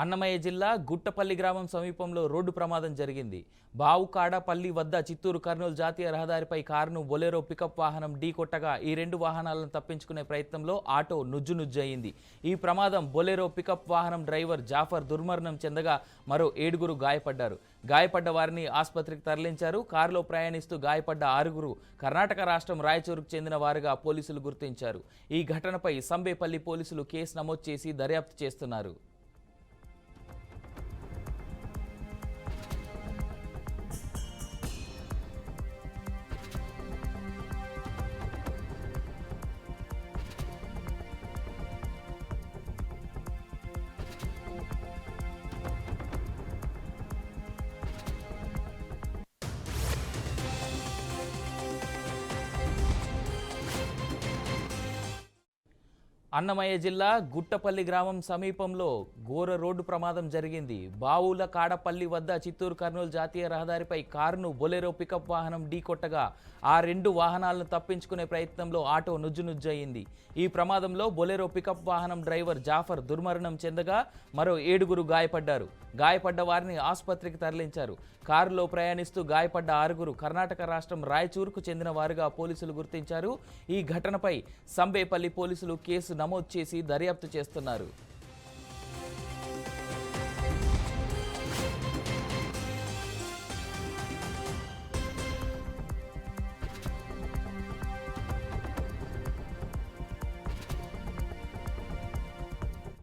అన్నమయ్య జిల్లా గుట్టపల్లి గ్రామం సమీపంలో రోడ్డు ప్రమాదం జరిగింది. బావుకాడపల్లి వద్ద చిత్తూరు కర్నూలు జాతీయ రహదారిపై కారును బొలెరో పికప్ వాహనం ఢీకొట్టగా ఈ రెండు వాహనాలను తప్పించుకునే ప్రయత్నంలో ఆటో నుజ్జునుజ్జయింది. ఈ ప్రమాదం బొలెరో పికప్ వాహనం డ్రైవర్ జాఫర్ దుర్మరణం చెందగా మరో 7గురు గాయపడ్డారు. గాయపడ్డ వారిని ఆసుపత్రికి తరలించారు. కారులో ప్రయాణిస్తూ గాయపడ్డ 6గురు కర్ణాటక రాష్ట్రం రాయచూరుకు చెందిన వారుగా పోలీసులు గుర్తించారు. ఈ ఘటనపై సంబేపల్లి పోలీసులు కేసు నమోదు చేసి దర్యాప్తు చేస్తున్నారు. అన్నమయ్య జిల్లా గుట్టపల్లి గ్రామం సమీపంలో ఘోర రోడ్డు ప్రమాదం జరిగింది. బావుల కాడపల్లి వద్ద చిత్తూరు కర్నూలు జాతీయ రహదారిపై కారును బొలెరో పికప్ వాహనం ఢీకొట్టగా ఆ రెండు వాహనాలను తప్పించుకునే ప్రయత్నంలో ఆటో నుజ్జునుజ్జయింది. ఈ ప్రమాదంలో బొలెరో పికప్ వాహనం డ్రైవర్ జాఫర్ దుర్మరణం చెందగా మరో 7గురు గాయపడ్డారు. గాయపడ్డ వారిని ఆసుపత్రికి తరలించారు. కారులో ప్రయాణిస్తూ గాయపడ్డ 6గురు కర్ణాటక రాష్ట్రం రాయచూరుకు చెందిన వారుగా పోలీసులు గుర్తించారు. ఈ ఘటనపై సంబేపల్లి పోలీసులు కేసు నమోదు చేసి దర్యాప్తు చేస్తున్నారు.